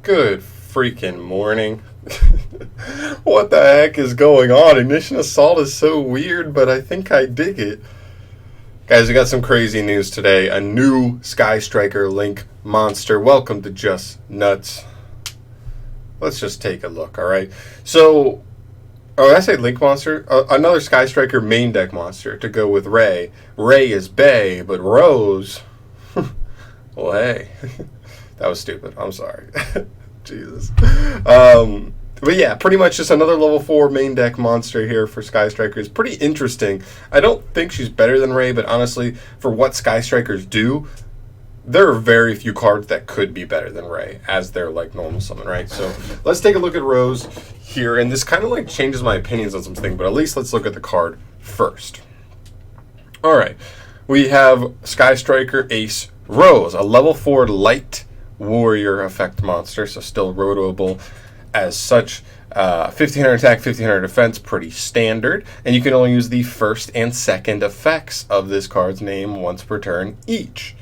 Good freaking morning. What the heck is going on? Ignition Assault is so weird, but I think I dig it. Guys, we got some crazy news today. A new Sky Striker Link monster. Welcome to Just Nuts. Let's just take a look, alright? So, I say Link monster? Another Sky Striker main deck monster to go with Ray. Ray is Bay, but Rose... well, hey. That was stupid. I'm sorry. Jesus. But yeah, pretty much just another level 4 main deck monster here for Sky Strikers. Pretty interesting. I don't think she's better than Ray, but honestly, for what Sky Strikers do, there are very few cards that could be better than Ray as their like normal summon, right? So let's take a look at Rose here, and this kind of like changes my opinions on something, but at least let's look at the card first. Alright, we have Sky Striker Ace Rose, a level 4 light warrior effect monster, so still rotoable as such. 1500 attack, 1500 defense, pretty standard, and you can only use the first and second effects of this card's name once per turn each.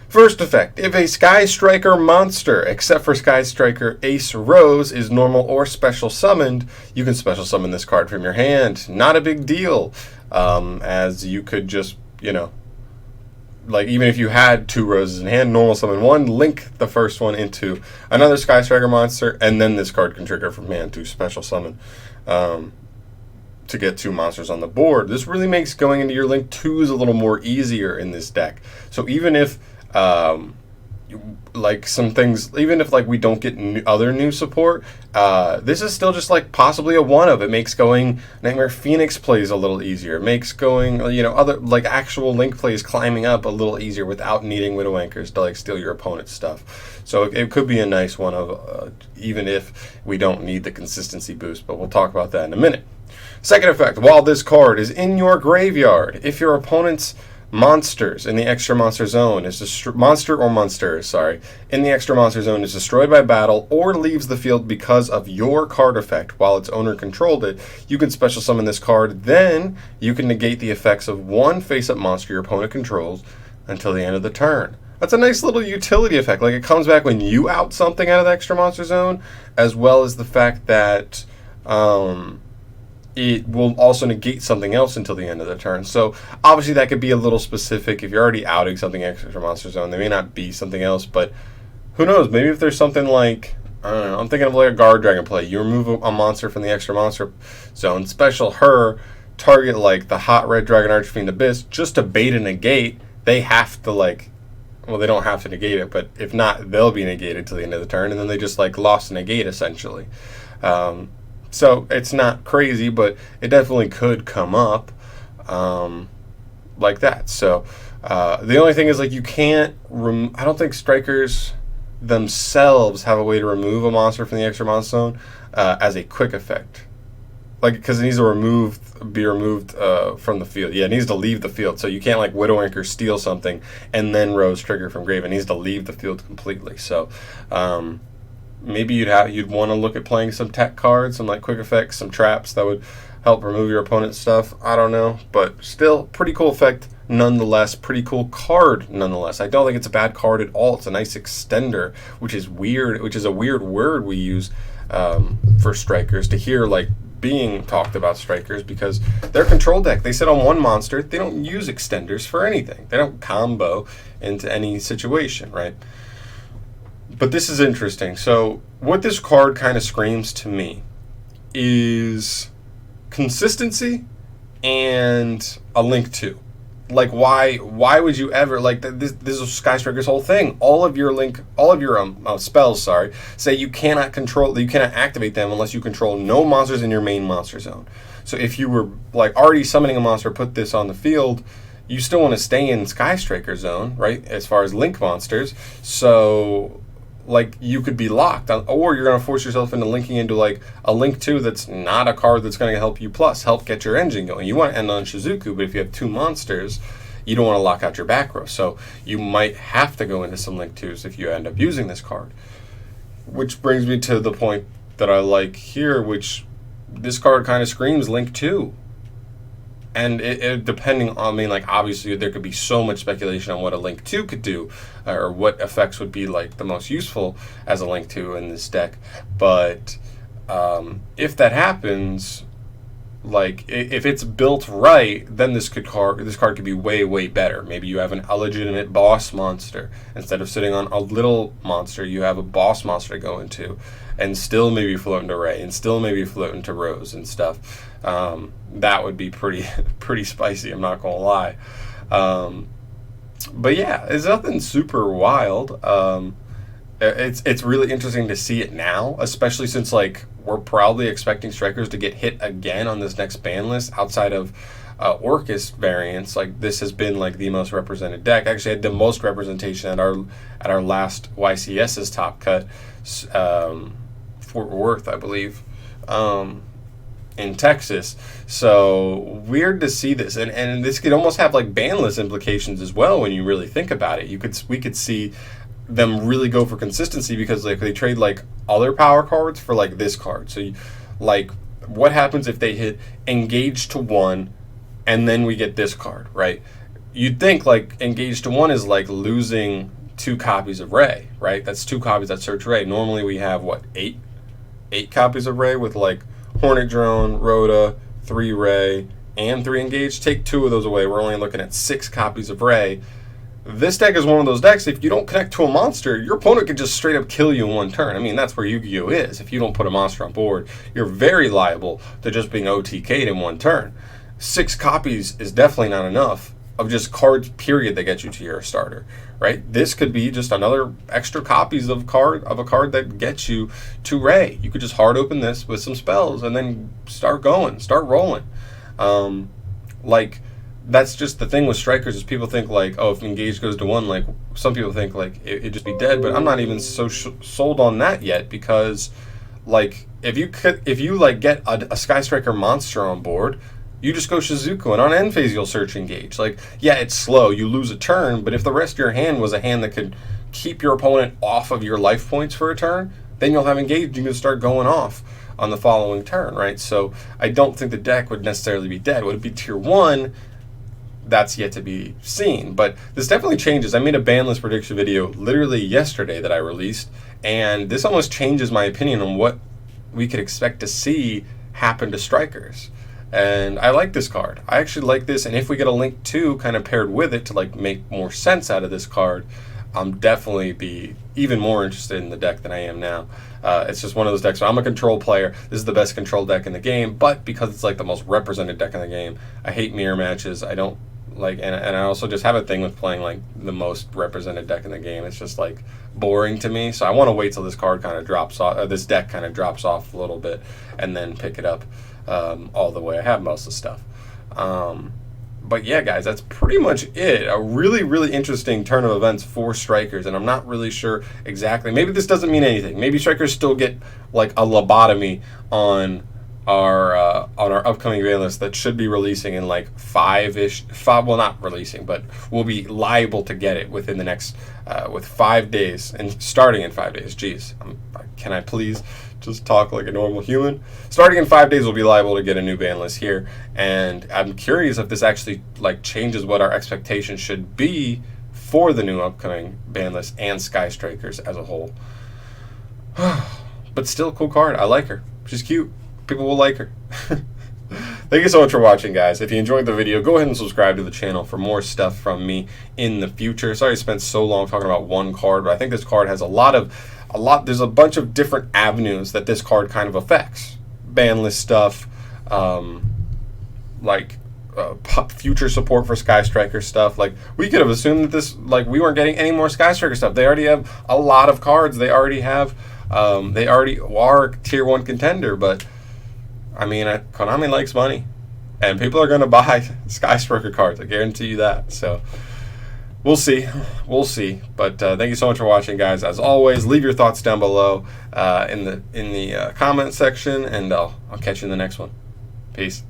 First effect, if a Sky Striker monster, except for Sky Striker Ace Rose, is normal or special summoned, you can special summon this card from your hand. Not a big deal, as you could just, like even if you had 2 roses in hand, normal summon 1, link the first one into another Sky Striker monster, and then this card can trigger from hand to special summon to get 2 monsters on the board. This really makes going into your link 2s a little more easier in this deck. So even if like some things, even if like we don't get other new support, this is still just like possibly a one of. It makes going Nightmare Phoenix plays a little easier. It makes going other like actual link plays climbing up a little easier without needing Widow Anchors to like steal your opponent's stuff. So it could be a nice one of even if we don't need the consistency boost, but we'll talk about that in a minute. Second effect, while this card is in your graveyard, if your opponent's monsters in the extra monster zone is in the extra monster zone is destroyed by battle or leaves the field because of your card effect while its owner controlled it, you can special summon this card. Then you can negate the effects of one face-up monster your opponent controls until the end of the turn. That's a nice little utility effect. Like, it comes back when you out something out of the extra monster zone, as well as the fact that it will also negate something else until the end of the turn. So obviously that could be a little specific. If you're already outing something extra monster zone, there may not be something else, but who knows? Maybe if there's something like, I don't know, I'm thinking of like a guard dragon play. You remove a monster from the extra monster zone, special her, target like the hot red dragon archfiend abyss, just to bait and negate. They have to like, well, they don't have to negate it, but if not, they'll be negated till the end of the turn, and then they just like lost negate essentially. So it's not crazy, but it definitely could come up like that. So the only thing is, like, you can't I don't think strikers themselves have a way to remove a monster from the extra monster zone as a quick effect. Like, because it needs to be removed from the field. Yeah, it needs to leave the field. So you can't, like, Widow Anchor steal something and then Rose trigger from grave. It needs to leave the field completely. So maybe you'd want to look at playing some tech cards, some like quick effects, some traps that would help remove your opponent's stuff. I don't know, but still pretty cool effect nonetheless. Pretty cool card nonetheless. I don't think it's a bad card at all. It's a nice extender, which is weird. Which is a weird word we use for strikers to hear like being talked about strikers, because they're control deck. They sit on one monster. They don't use extenders for anything. They don't combo into any situation, right? But this is interesting. So what this card kind of screams to me is consistency and a link to. Like, why would you ever, like, this is Sky Striker's whole thing. All of your spells, say you cannot activate them unless you control no monsters in your main monster zone. So if you were like already summoning a monster, put this on the field, you still want to stay in Sky Striker zone, right? As far as link monsters. So like, you could be locked, or you're going to force yourself into linking into like a link 2 that's not a card that's going to help you help get your engine going. You want to end on Shizuku, but if you have 2 monsters, you don't want to lock out your back row. So you might have to go into some link 2s if you end up using this card. Which brings me to the point that I like here, which this card kind of screams link 2. And it depending on, I mean, like, obviously there could be so much speculation on what a Link 2 could do, or what effects would be like the most useful as a Link 2 in this deck. But if that happens, like, if it's built right, then this card could be way better. Maybe you have a legitimate boss monster instead of sitting on a little monster. You have a boss monster to go into, and still maybe float into Ray, and still maybe float into Rose and stuff. That would be pretty spicy. I'm not gonna lie. But yeah, it's nothing super wild. It's really interesting to see it now, especially since, like, we're probably expecting strikers to get hit again on this next ban list outside of Orcus variants. Like, this has been like the most represented deck. Actually had the most representation at our last YCS's top cut, Fort Worth, I believe, in Texas. So weird to see this, and this could almost have like ban list implications as well when you really think about it. We could see them really go for consistency, because like they trade like other power cards for like this card. So like, what happens if they hit engage to 1 and then we get this card, right? You'd think like engage to 1 is like losing 2 copies of Ray, right? That's 2 copies that search Ray. Normally we have what, 8 copies of Ray with like Hornet Drone, Rhoda, 3 Ray, and 3 engage. Take 2 of those away, we're only looking at 6 copies of Ray. This deck is one of those decks, if you don't connect to a monster, your opponent can just straight up kill you in one turn. I mean, that's where Yu-Gi-Oh! Is. If you don't put a monster on board, you're very liable to just being OTK'd in one turn. 6 copies is definitely not enough of just cards, period, that get you to your starter, right? This could be just another extra copies of a card that gets you to Ray. You could just hard open this with some spells and then start rolling. Like, that's just the thing with strikers, is people think like, oh, if engage goes to 1, like some people think like it'd just be dead, but I'm not even so sold on that yet, because like if you like get a Sky Striker monster on board, you just go Shizuku, and on end phase you'll search engage. Like, yeah, it's slow, you lose a turn, but if the rest of your hand was a hand that could keep your opponent off of your life points for a turn, then you'll have engage. You can start going off on the following turn, right? So I don't think the deck would necessarily be dead. Would it be tier 1? That's yet to be seen, but this definitely changes. I made a ban list prediction video literally yesterday that I released, and this almost changes my opinion on what we could expect to see happen to strikers. And I like this card. I actually like this, and if we get a Link 2 kind of paired with it to like make more sense out of this card, I'm definitely be even more interested in the deck than I am now. It's just one of those decks where I'm a control player. This is the best control deck in the game, but because it's like the most represented deck in the game, I hate mirror matches. I don't like, and I also just have a thing with playing like the most represented deck in the game. It's just like boring to me. So I want to wait till this card kind of drops off, or this deck kind of drops off a little bit, and then pick it up all the way. I have most of the stuff. But yeah, guys, that's pretty much it. A really interesting turn of events for strikers, and I'm not really sure exactly. Maybe this doesn't mean anything. Maybe strikers still get like a lobotomy on our upcoming ban list that should be releasing in like 5-ish. Well, not releasing, but we'll be liable to get it within the next with 5 days, and starting in 5 days. Jeez, can I please just talk like a normal human? Starting in 5 days, we'll be liable to get a new ban list here, and I'm curious if this actually like changes what our expectations should be for the new upcoming ban list and Sky Strikers as a whole. But still a cool card. I like her. She's cute. People will like her. Thank you so much for watching, guys. If you enjoyed the video, go ahead and subscribe to the channel for more stuff from me in the future. Sorry I spent so long talking about one card, but I think this card has there's a bunch of different avenues that this card kind of affects. Ban list stuff, future support for Sky Striker stuff. Like, we could have assumed that this, like, we weren't getting any more Sky Striker stuff. They already have a lot of cards. They already have, they already are a tier 1 contender, but I mean, Konami likes money, and people are going to buy Sky Striker cards. I guarantee you that. So we'll see. But thank you so much for watching, guys. As always, leave your thoughts down below in the comment section, and I'll catch you in the next one. Peace.